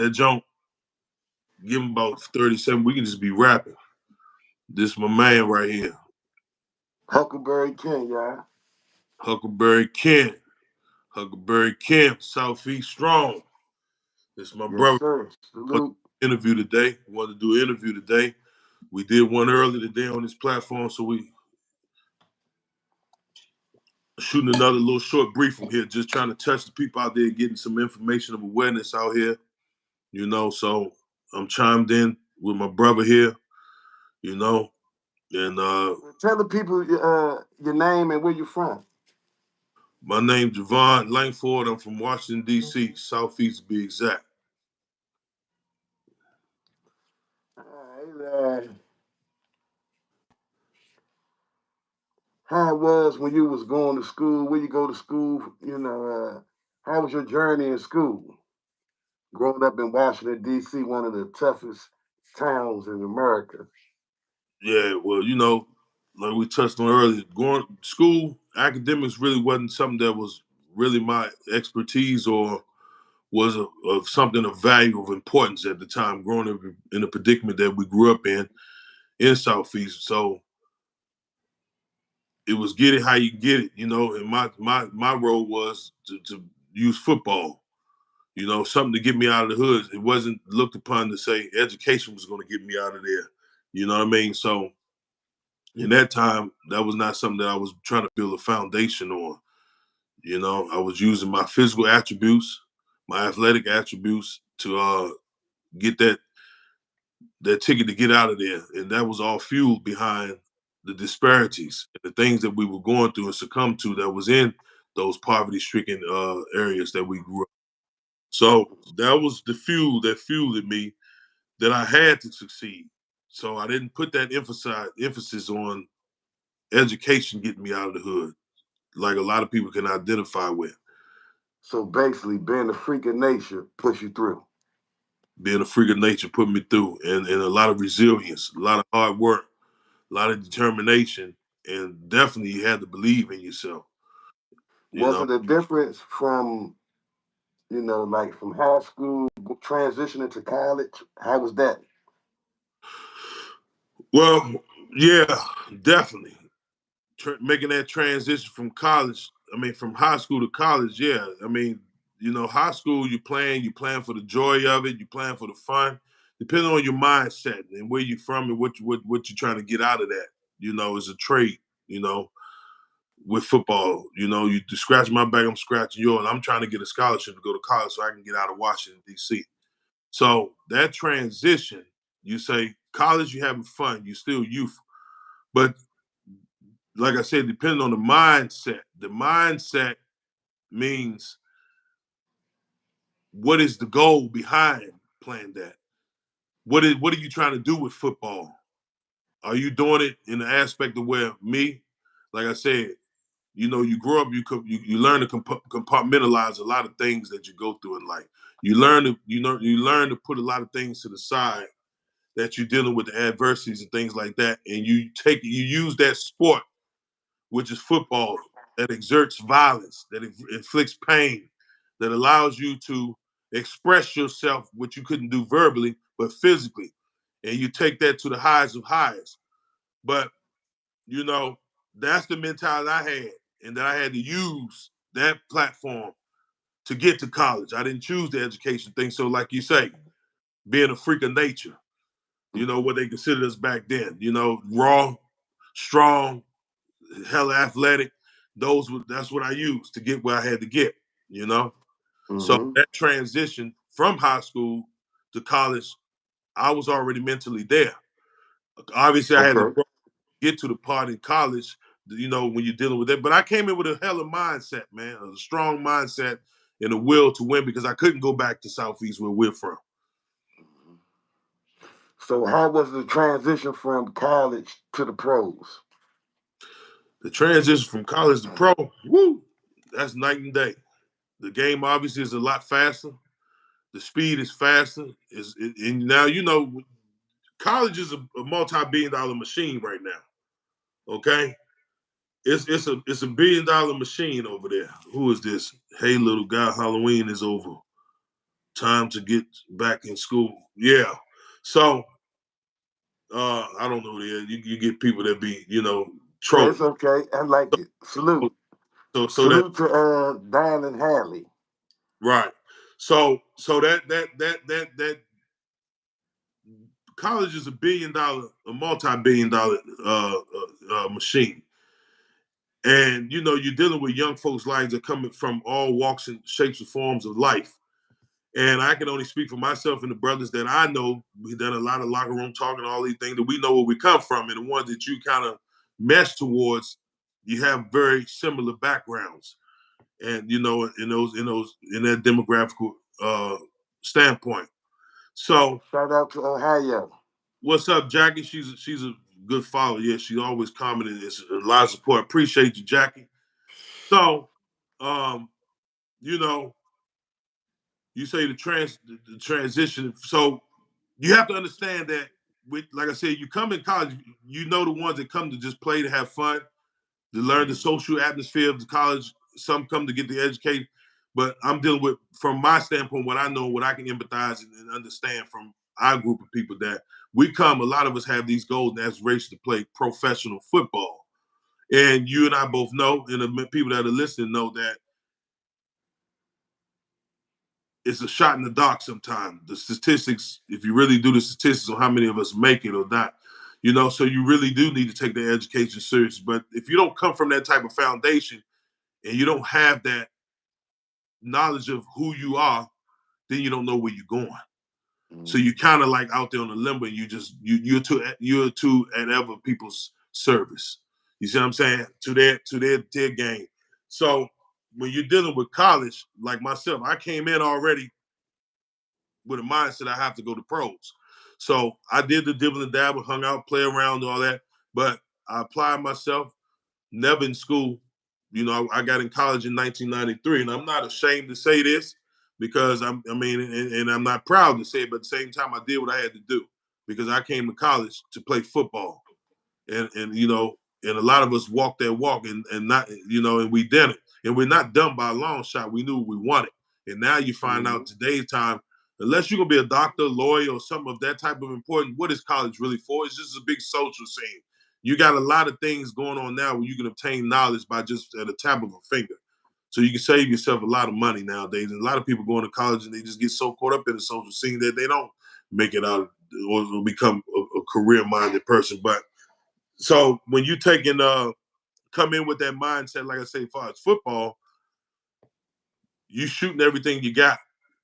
That junk, give him about 37. We can just be rapping. This my man right here. Huckleberry King, yeah. Huckleberry Kent. Huckleberry Kent, Southeast Strong. This is my Yes, brother. sir. Salute. Interview today. We wanted to do an interview today. We did one earlier today on this platform, so we shooting another little short brief from here, just trying to touch the people out there, getting some information of awareness out here. So I'm chimed in with my brother here, you know, and Tell the people your name and where you're from. my name's JEVON Langford. I'm from Washington, D.C., Southeast to be exact. All right, how it was when you was going to school, where you go to school, how was your journey in school? Growing up in Washington, D.C., one of the toughest towns in America. Yeah, well, like we touched on earlier, going to school, academics really wasn't something that was really my expertise or was of something of value, of importance at the time, growing up in the predicament that we grew up in Southeast. So it was get it how you get it, and my role was to use football, something to get me out of the hood. It wasn't looked upon to say education was going to get me out of there. You know what I mean? So in that time, that was not something that I was trying to build a foundation on. I was using my physical attributes, my athletic attributes to get that ticket to get out of there. And that was all fueled behind the disparities and the things that we were going through and succumbed to that was in those poverty-stricken areas that we grew up. So that was the fuel that fueled me that I had to succeed. So I didn't put that emphasis on education getting me out of the hood, like a lot of people can identify with. So basically, being a freak of nature push you through. Being a freak of nature put me through, and a lot of resilience, a lot of hard work, a lot of determination, and definitely you had to believe in yourself. You Was know. it a difference from, like from high school transitioning to college? How was that? Well, yeah, definitely. Making that transition from college, from high school to college, yeah. High school, you playing for the joy of it, you playing for the fun, depending on your mindset and where you're from and what you're trying to get out of that, is a trait, you know, with football. You scratch my back, I'm scratching yours. I'm trying to get a scholarship to go to college so I can get out of Washington, D.C. So that transition, you say college, you having fun, you still youth. But like I said, depending on the mindset means what is the goal behind playing that? What are you trying to do with football? Are you doing it in the aspect of where me, like I said, you grow up, you learn to compartmentalize a lot of things that you go through in life. You learn to put a lot of things to the side that you're dealing with the adversities and things like that, and you use that sport, which is football, that exerts violence, that inflicts pain, that allows you to express yourself, which you couldn't do verbally, but physically. And you take that to the highest of highs. But, you know, that's the mentality I had, and that I had to use that platform to get to college. I didn't choose the education thing. So, like you say, being a freak of nature, what they considered us back then, raw, strong, hella athletic. That's what I used to get where I had to get, you know. So Mm-hmm. that transition from high school to college, I was already mentally there. Obviously, I had to Okay. get to the part in college, when you're dealing with that. But I came in with a hella mindset, man, a strong mindset and a will to win because I couldn't go back to Southeast where we're from. So how was the transition from college to the pros? The transition from college to pro, woo, that's night and day. The game obviously is a lot faster. The speed is faster. And now college is a multi-billion-dollar machine right now. Okay, it's a $1 billion machine over there. Who is this? Hey, little guy, Halloween is over. Time to get back in school. Yeah. So I don't know. You get people that be Yeah, it's trolling. okay. I like it. Salute. So that Salute to Dan and Hallie. right. So that college is a multi-billion-dollar machine. And you're dealing with young folks' lives that are coming from all walks and shapes and forms of life. And I can only speak for myself and the brothers that I know. We've done a lot of locker room talking, all these things that we know where we come from, and the ones that you kind of mesh towards, you have very similar backgrounds, and in that demographical standpoint. So, Shout out to Ohio. what's up, Jackie? She's a good follower. Yeah, she always commented. It's a lot of support. Appreciate you, Jackie. So, um, you know, you say the transition. So you have to understand that like I said, you come in college, you know the ones that come to just play to have fun, to learn the social atmosphere of the college. Some come to get the education, but I'm dealing with, from my standpoint, what I know, what I can empathize and understand from our group of people, that we come. A lot of us have these goals and aspirations to play professional football, and you and I both know, and the people that are listening know that it's a shot in the dark sometimes. The statistics, if you really do the statistics on how many of us make it or not, so you really do need to take the education serious. But if you don't come from that type of foundation and you don't have that knowledge of who you are, then you don't know where you're going. So you kind of like out there on the limbo, and you're too at other people's service. You see what I'm saying? To their game. So when you're dealing with college, like myself, I came in already with a mindset I have to go to pros. So I did the dibble and dabble, hung out, play around, all that. But I applied myself, never in school. I got in college in 1993, and I'm not ashamed to say this because and I'm not proud to say it, but at the same time, I did what I had to do because I came to college to play football, and a lot of us walked that walk, and not, and we did it, and we're not done by a long shot. We knew what we wanted, and now you find out today's time, unless you're gonna be a doctor, lawyer, or something of that type of importance, what is college really for? It's just a big social scene. You got a lot of things going on now where you can obtain knowledge by just at a tap of a finger. So you can save yourself a lot of money nowadays. And a lot of people going to college and they just get so caught up in the social scene that they don't make it out or become a career-minded person. But so when you come in with that mindset, like I say, as far as football, you shooting everything you got.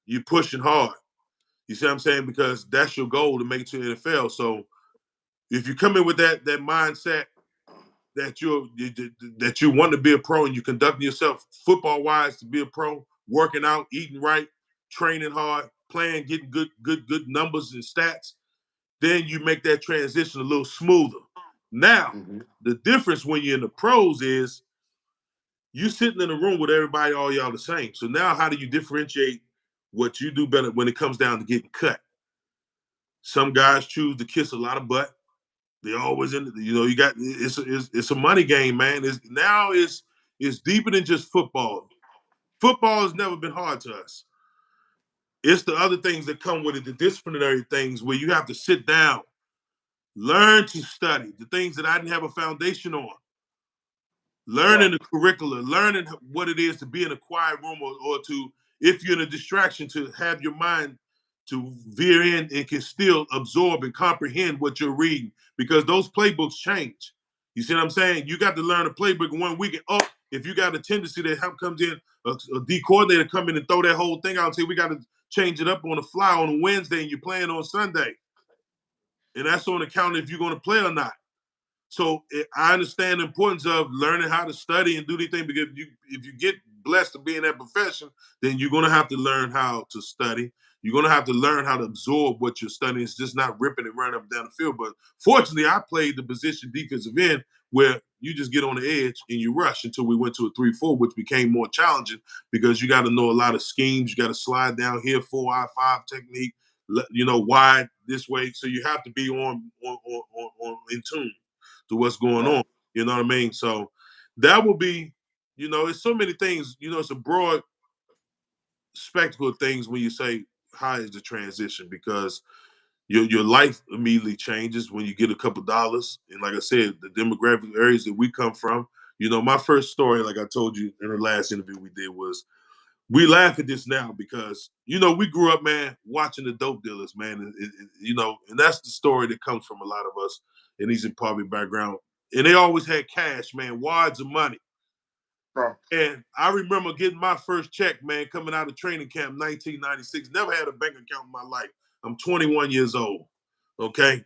You pushing hard. You see what I'm saying? Because that's your goal to make it to the NFL. So if you come in with that mindset that you want to be a pro and you conduct yourself football wise to be a pro, working out, eating right, training hard, playing, getting good numbers and stats, then you make that transition a little smoother. Now, the difference when you're in the pros is you sitting in a room with everybody, all y'all the same. So now how do you differentiate what you do better when it comes down to getting cut? Some guys choose to kiss a lot of butt. They always in. You got it's a money game, man. It's deeper than just football. Football has never been hard to us. It's the other things that come with it, the disciplinary things where you have to sit down, learn to study the things that I didn't have a foundation on. Learning the curricula, learning what it is to be in a quiet room, or to, if you're in a distraction, to have your mind to veer in and can still absorb and comprehend what you're reading, because those playbooks change. You see what I'm saying? You got to learn a playbook in 1 week, and if you got a tendency that comes in, a D coordinator come in and throw that whole thing out and say, we got to change it up on the fly on a Wednesday and you're playing on Sunday. And that's on account if you're going to play or not. So I understand the importance of learning how to study and do these things, because if you get blessed to be in that profession, then you're going to have to learn how to study. You're going to have to learn how to absorb what you're studying. It's just not ripping and running up and down the field. But fortunately, I played the position defensive end, where you just get on the edge and you rush, until we went to a 3-4, which became more challenging because you got to know a lot of schemes. You got to slide down here, 4-I-5 technique, wide this way. So you have to be on in tune to what's going on. You know what I mean? So that will be, it's so many things. It's a broad spectacle of things when you say how is the transition? Because your life immediately changes when you get a couple dollars. And like I said, the demographic areas that we come from, my first story, like I told you in the last interview we did, was we laugh at this now because we grew up, man, watching the dope dealers, man, and that's the story that comes from a lot of us in these impoverished background. And they always had cash, man, wads of money. Facts. And I remember getting my first check, man, coming out of training camp 1996. Never had a bank account in my life. I'm 21 years old. Okay.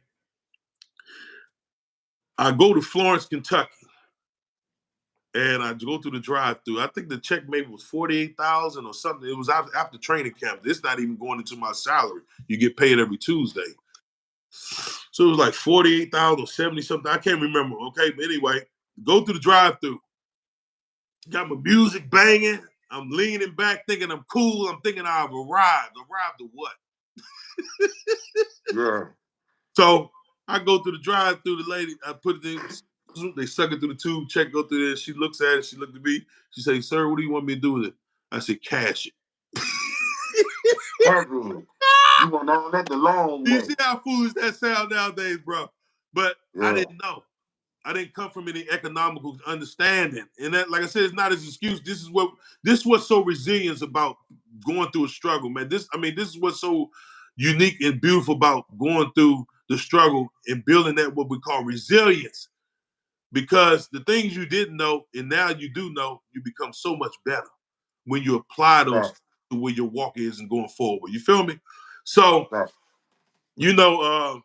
I go to Florence, Kentucky, and I go through the drive-through. I think the check maybe was 48,000 or something. It was after training camp. It's not even going into my salary. You get paid every Tuesday. So it was like 48,000 or 70 something. I can't remember. Okay. But anyway, go through the drive-through. Got my music banging. I'm leaning back thinking I'm cool. I'm thinking I've arrived. Arrived to what? Yeah. So I go through the drive-through. The lady, I put it in. They suck it through the tube. Check go through there. She looks at it. She looked at me. She says, "Sir, what do you want me to do with it?" I said, "Cash it." Heavy. You want all that the long You way. see how foolish that sound nowadays, bro? But I Yeah. didn't know. I didn't come from any economical understanding, and that, like I said, it's not as excuse. This is what's so resilient about going through a struggle, man. This is what's so unique and beautiful about going through the struggle and building that what we call resilience. Because the things you didn't know and now you do know, you become so much better when you apply those Facts. to where your walk is and going forward. You feel me? So Facts. you know, uh,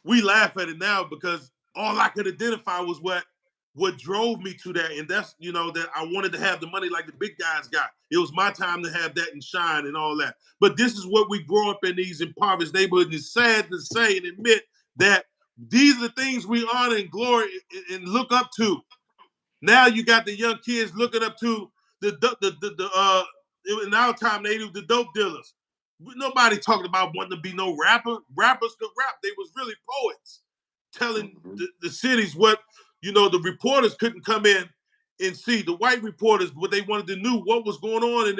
we laugh at it now because all I could identify was what drove me to that, and that's that I wanted to have the money like the big guys got. It was my time to have that and shine and all that. But this is what we grow up in these impoverished neighborhoods. And it's sad to say and admit that these are the things we honor and glory and look up to. Now you got the young kids looking up to the in our time they do the dope dealers. Nobody talking about wanting to be no rapper. Rappers could rap. They was really poets telling Mm-hmm. the cities what the reporters couldn't come in and see. The white reporters, what they wanted to know what was going on in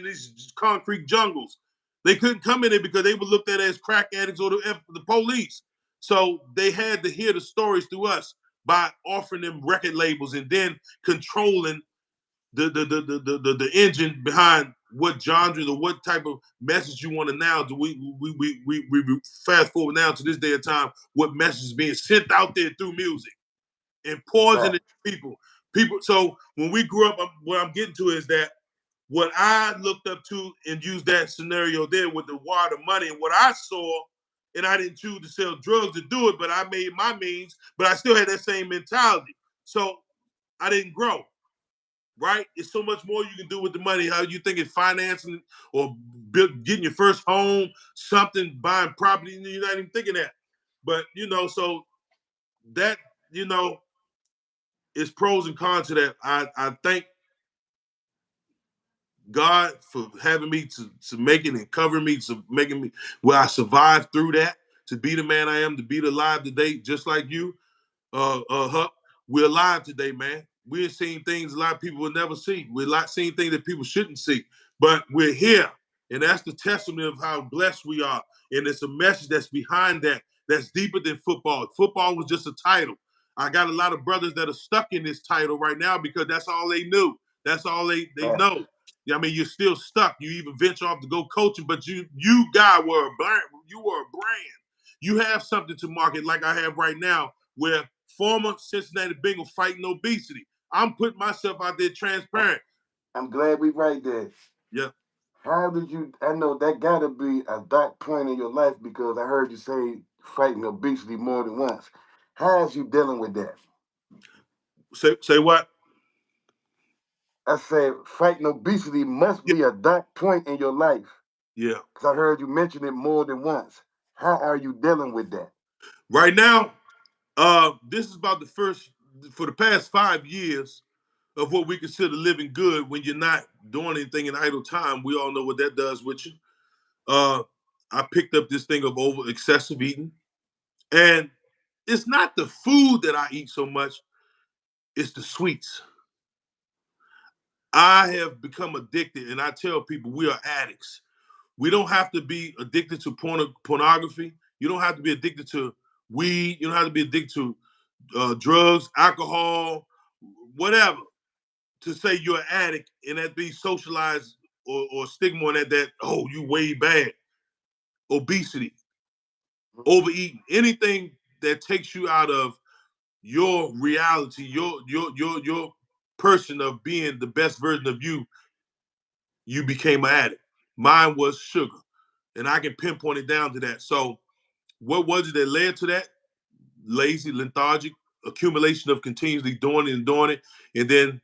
these concrete jungles. They couldn't come in there because they were looked at as crack addicts or the police. So they had to hear the stories through us by offering them record labels and then controlling the engine behind what genres or what type of message you want to now do. We fast forward now to this day of time, what message is being sent out there through music and poisoning Facts. people. So when we grew up, what I'm getting to is that what I looked up to and used that scenario there with the wad of money and what I saw, and I didn't choose to sell drugs to do it, but I made my means, but I still had that same mentality. So I didn't grow, right? It's so much more you can do with the money. How you think it's financing or getting your first home, something, buying property, and you're not even thinking that. But, so that, you know, is pros and cons to that. I thank God for having me to make it and covering me, to making me where I survived through that, to be the man I am, to be alive today, just like you. Huck, we're alive today, man. We're seeing things a lot of people will never see. We're not seeing things that people shouldn't see, but we're here. And that's the testament of how blessed we are. And it's a message that's behind that, that's deeper than football. Football was just a title. I got a lot of brothers that are stuck in this title right now because that's all they knew. That's all they Facts. know. Yeah, I mean, you're still stuck. You even venture off to go coaching, but you guy were a brand. You were a brand. You have something to market like I have right now, where former Cincinnati Bengal fighting obesity. I'm putting myself out there transparent. I'm glad we right there. Yeah. How did you? I know that got to be a dark point in your life because I heard you say fighting obesity more than once. How is you dealing with that? Say what? I said fighting obesity must Yeah. be a dark point in your life Yeah. because I heard you mention it more than once. How are you dealing with that? Right now, this is about the first for the past 5 years of what we consider living good when you're not doing anything in idle time. We all know what that does with you. Uh, I picked up this thing of over excessive eating, and it's not the food that I eat so much; it's the sweets. I have become addicted, and I tell people we are addicts. We don't have to be addicted to pornography. You don't have to be addicted to weed. You don't have to be addicted to drugs, alcohol, whatever, to say you're an addict and that be socialized or stigma on that, oh, you way bad. Obesity, overeating, anything that takes you out of your reality, your person of being the best version of you, you became an addict. Mine was sugar. And I can pinpoint it down to that. So what was it that led to that? Lazy, lethargic, accumulation of continuously doing it and doing it, and then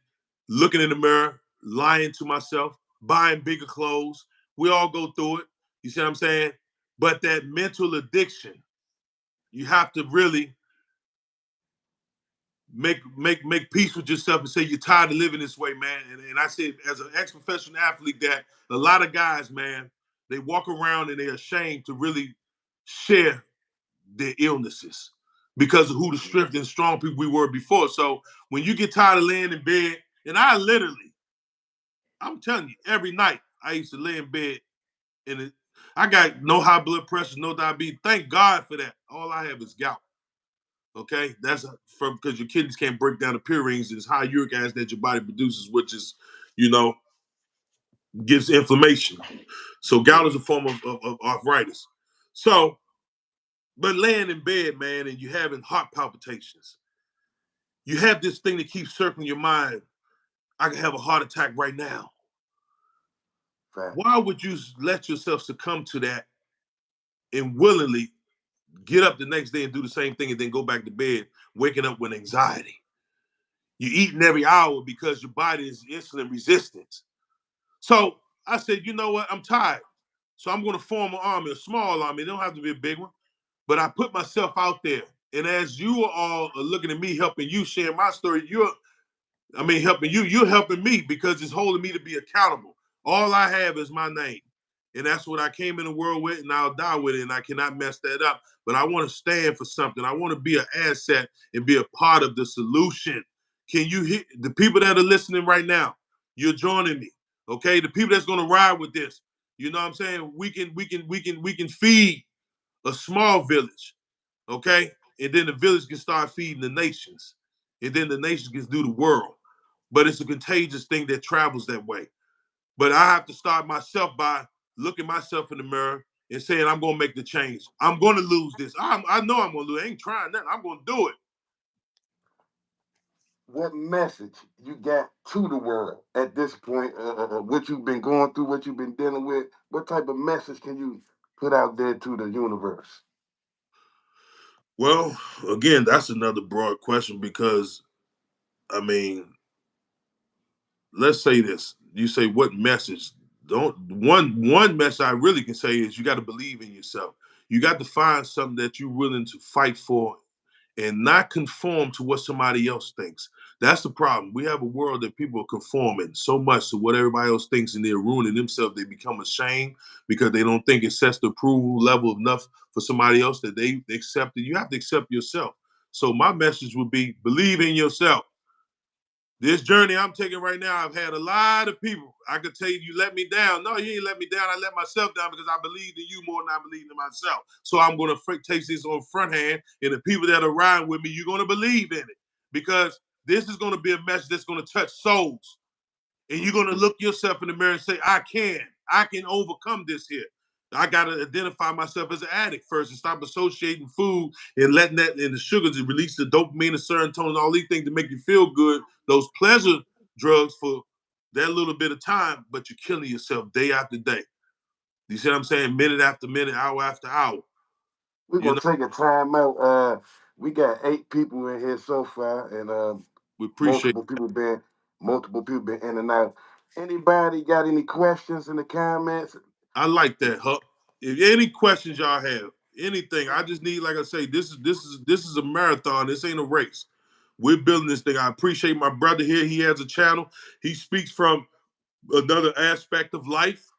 looking in the mirror, lying to myself, buying bigger clothes. We all go through it. You see what I'm saying? But that mental addiction, you have to really make peace with yourself and say you're tired of living this way, man. And I said, as an ex-professional athlete, that a lot of guys, man, they walk around and they're ashamed to really share their illnesses because of who the strength and strong people we were before. So when you get tired of laying in bed, and I'm telling you, every night I used to lay in bed and I got no high blood pressure, no diabetes. Thank God for that. All I have is gout. Okay, that's from because your kidneys can't break down the purines. It's high uric acid that your body produces, which is, you know, gives inflammation. So gout is a form of arthritis. So, but laying in bed, man, and you having heart palpitations, you have this thing that keeps circling your mind. I can have a heart attack right now. Fact. Why would you let yourself succumb to that and willingly get up the next day and do the same thing and then go back to bed, waking up with anxiety? You're eating every hour because your body is insulin resistant. So I said, you know what? I'm tired. So I'm going to form an army, a small army. It don't have to be a big one. But I put myself out there. And as you all are looking at me, helping you, sharing my story, helping you, you're helping me because it's holding me to be accountable. All I have is my name. And that's what I came in the world with, and I'll die with it, and I cannot mess that up. But I want to stand for something. I want to be an asset and be a part of the solution. Can you hear the people that are listening right now? You're joining me. Okay? The people that's gonna ride with this. You know what I'm saying? We can feed a small village, okay? And then the village can start feeding the nations. And then the nations can do the world. But it's a contagious thing that travels that way. But I have to start myself by looking myself in the mirror and saying, I'm gonna make the change. I'm gonna lose this. I know I'm gonna lose. I ain't trying nothing. I'm gonna do it. What message you got to the world at this point? What you've been going through, what you've been dealing with. What type of message can you put out there to the universe? Well, again, that's another broad question because I mean, let's say this. You say what message? Don't one message I really can say is you got to believe in yourself. You got to find something that you're willing to fight for and not conform to what somebody else thinks. That's the problem. We have a world that people are conforming so much to what everybody else thinks and they're ruining themselves. They become ashamed because they don't think it sets the approval level enough for somebody else that they accept it. You have to accept yourself. So my message would be believe in yourself. This journey I'm taking right now, I've had a lot of people. I could tell you, you let me down. No, you ain't let me down. I let myself down because I believed in you more than I believed in myself. So I'm going to take this on front hand, and the people that are riding with me, you're going to believe in it because this is going to be a message that's going to touch souls. And you're going to look yourself in the mirror and say, I can overcome this here. I got to identify myself as an addict first and stop associating food and letting that and the sugars and release the dopamine and serotonin, all these things to make you feel good, those pleasure drugs for that little bit of time, but you're killing yourself day after day. You see what I'm saying? Minute after minute, hour after hour. We're You gonna know, take a time out. We got 8 people in here so far, and we appreciate multiple people been multiple people been in and out. Anybody got any questions in the comments? I like that, Huck. If any questions y'all have, anything, I just need, like I say, this is a marathon. This ain't a race. We're building this thing. I appreciate my brother here. He has a channel. He speaks from another aspect of life,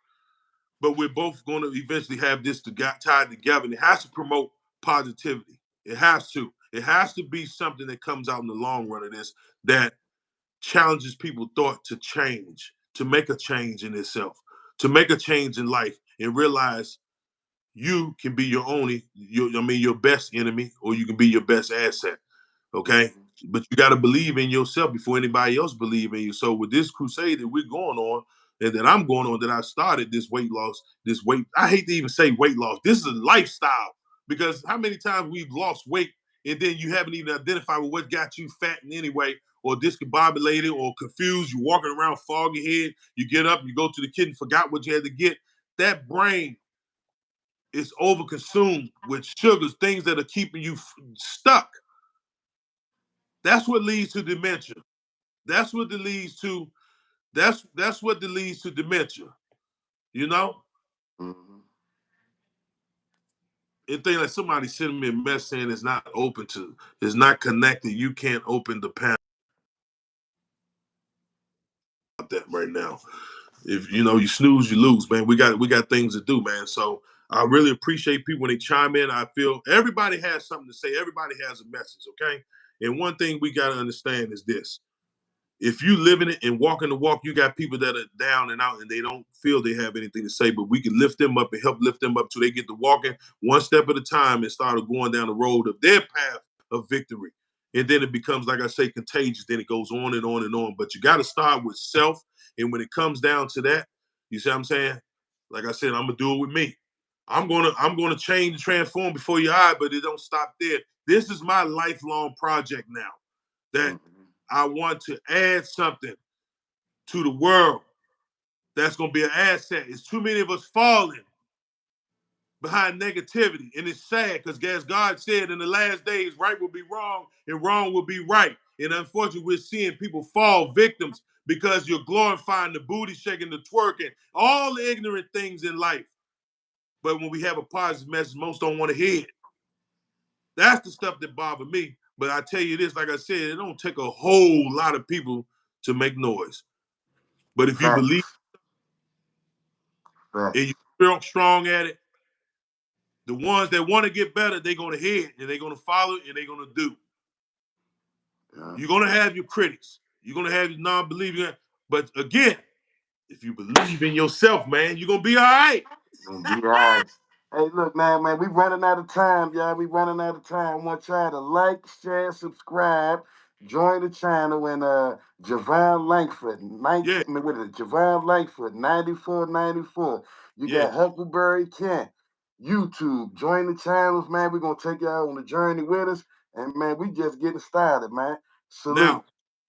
but we're both going to eventually have this tied together. And it has to promote positivity. It has to. It has to be something that comes out in the long run of this that challenges people thought to change, to make a change in itself, to make a change in life, and realize you can be your best enemy, or you can be your best asset. Okay. But you got to believe in yourself before anybody else believe in you. So with this crusade that we're going on, and that I'm going on, that I started this weight loss, I hate to even say weight loss. This is a lifestyle, because how many times we've lost weight and then you haven't even identified with what got you fat in anyway, or discombobulated or confused. You're walking around foggy head. You get up, you go to the kid and forgot what you had to get. That brain is overconsumed with sugars, things that are keeping you stuck. That's what leads to dementia. That's what leads to that's what leads to dementia. You know, Mm-hmm. it thing like somebody sending me a message saying it's not open to, it's not connected. You can't open the panel about that right now. If you snooze, you lose, man. We got things to do, man. So I really appreciate people when they chime in. I feel everybody has something to say. Everybody has a message, okay? And one thing we got to understand is this: if you live in it and walking the walk, you got people that are down and out and they don't feel they have anything to say, but we can lift them up and help lift them up till they get to walking one step at a time and start going down the road of their path of victory. And then it becomes, like I say, contagious. Then it goes on and on and on. But you got to start with self. And when it comes down to that, you see what I'm saying? Like I said, I'm gonna do it with me. I'm gonna change and transform before your eye, but it don't stop there. This is my lifelong project now. That Mm-hmm. I want to add something to the world that's going to be an asset. It's too many of us falling behind negativity. And it's sad because, as God said, in the last days, right will be wrong and wrong will be right. And unfortunately, we're seeing people fall victims because you're glorifying the booty shaking, the twerking, all the ignorant things in life. But when we have a positive message, most don't want to hear it. That's the stuff that bothers me. But I tell you this, like I said, it don't take a whole lot of people to make noise. But if you believe Facts. and you Facts. feel strong at it, the ones that want to get better, they're going to hear it and they're going to follow it and they're going to do. Yeah. You're going to have your critics. You're going to have your non-believing. But again, if you believe in yourself, man, you're going to be all right. Gonna be all right. Hey, look, man, we running out of time, y'all. We running out of time. I want y'all to like, share, subscribe, join the channel, and JEVON Langford, Yeah. what is it? JEVON Langford, 9494. You Yeah. got Huckleberry Kent, YouTube. Join the channels, man. We're gonna take y'all on the journey with us. And man, we just getting started, man. Now, Salute.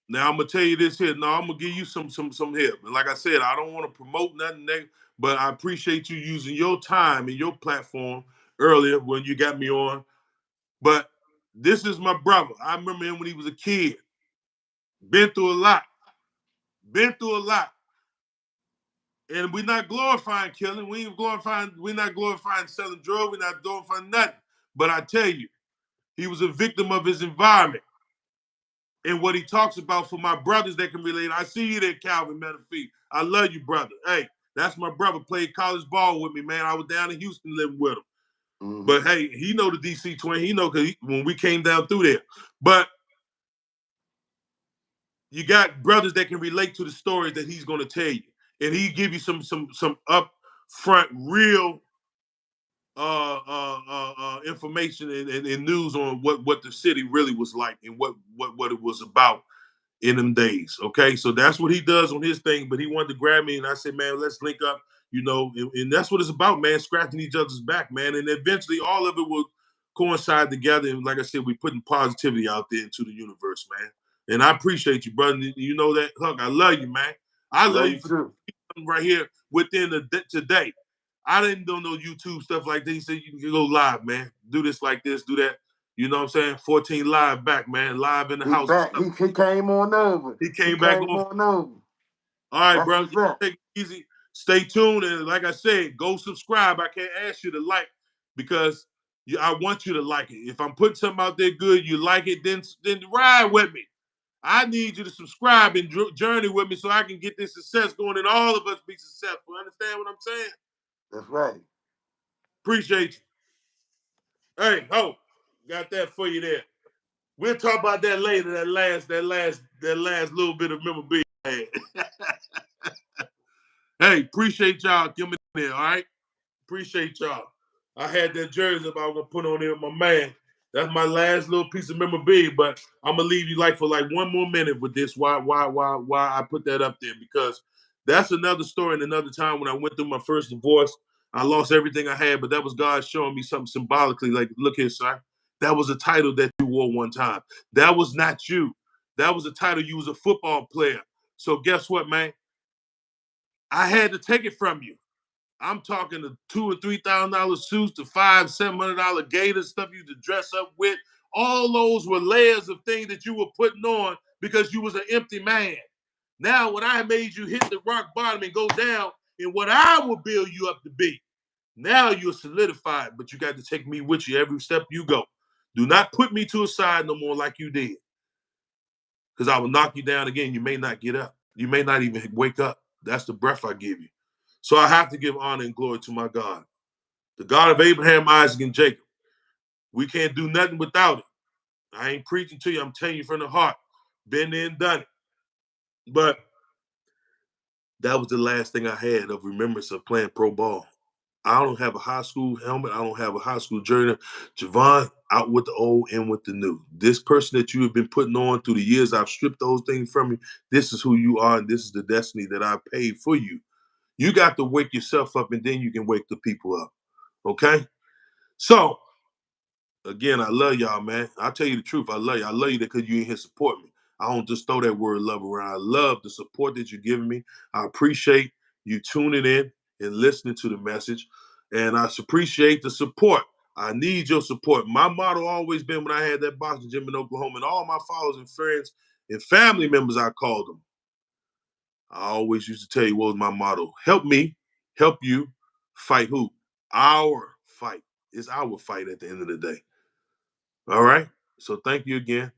now I'm gonna tell you this here. No, I'm gonna give you some help. And like I said, I don't want to promote nothing negative, but I appreciate you using your time and your platform earlier when you got me on. But this is my brother. I remember him when he was a kid. Been through a lot. Been through a lot. And we're not glorifying killing. We're not glorifying selling drugs. We're not glorifying nothing. But I tell you, he was a victim of his environment. And what he talks about, for my brothers that can relate, I see you there, Calvin Menifee. I love you, brother. Hey, that's my brother. Played college ball with me, man. I was down in Houston living with him. Mm-hmm. But hey, he know the DC twin. He know because when we came down through there. But you got brothers that can relate to the stories that he's going to tell you, and he give you some upfront, real information and news on what the city really was like and what it was about in them days. Okay, so that's what he does on his thing. But he wanted to grab me, and I said, man, let's link up. And that's what it's about, man. Scratching each other's back, man. And eventually, all of it will coincide together. And like I said, we putting positivity out there into the universe, man. And I appreciate you, brother. You know that, Huck. I love you, man. I love Love you you for too. right here within today. I didn't do no YouTube stuff like this. He said you can go live, man. Do this like this, do that. You know what I'm saying? 14 live back, man. Live in the He house and back. stuff. He came on over. He He came back came on. on over. All right, That's bro. what's up. Take it easy. Stay tuned. And like I said, go subscribe. I can't ask you to like because I want you to like it. If I'm putting something out there good, you like it, then ride with me. I need you to subscribe and journey with me so I can get this success going and all of us be successful. Understand what I'm saying? That's right. Appreciate you. Hey, got that for you there. We'll talk about that later. That last little bit of memorabilia. Hey, appreciate y'all. Give me there. All right. Appreciate y'all. I had that jersey that I was gonna put on there with my man. That's my last little piece of memorabilia, but I'm gonna leave you like for like one more minute with this. Why I put that up there? Because that's another story and another time when I went through my first divorce. I lost everything I had, but that was God showing me something symbolically. Like, look here, son. That was a title that you wore one time. That was not you. That was a title. You was a football player. So guess what, man? I had to take it from you. I'm talking to $2,000 or $3,000 suits to $500-$700 gators, stuff you to dress up with. All those were layers of things that you were putting on because you was an empty man. Now, when I made you hit the rock bottom and go down in what I will build you up to be, now you're solidified, but you got to take me with you every step you go. Do not put me to a side no more like you did, because I will knock you down again. You may not get up. You may not even wake up. That's the breath I give you. So I have to give honor and glory to my God, the God of Abraham, Isaac, and Jacob. We can't do nothing without it. I ain't preaching to you. I'm telling you from the heart. Been there and done it. But that was the last thing I had of remembrance of playing pro ball. I don't have a high school helmet. I don't have a high school jersey. JEVON, out with the old, in with the new. This person that you have been putting on through the years, I've stripped those things from you. This is who you are, and this is the destiny that I paid for you. You got to wake yourself up, and then you can wake the people up. Okay? So, again, I love y'all, man. I'll tell you the truth. I love you. I love you because you in here support me. I don't just throw that word love around. I love the support that you're giving me. I appreciate you tuning in and listening to the message. And I appreciate the support. I need your support. My motto always been when I had that boxing gym in Oklahoma, and all my followers and friends and family members, I called them. I always used to tell you what was my motto. Help me, help you, fight who? Our fight. It's our fight at the end of the day. All right. So thank you again.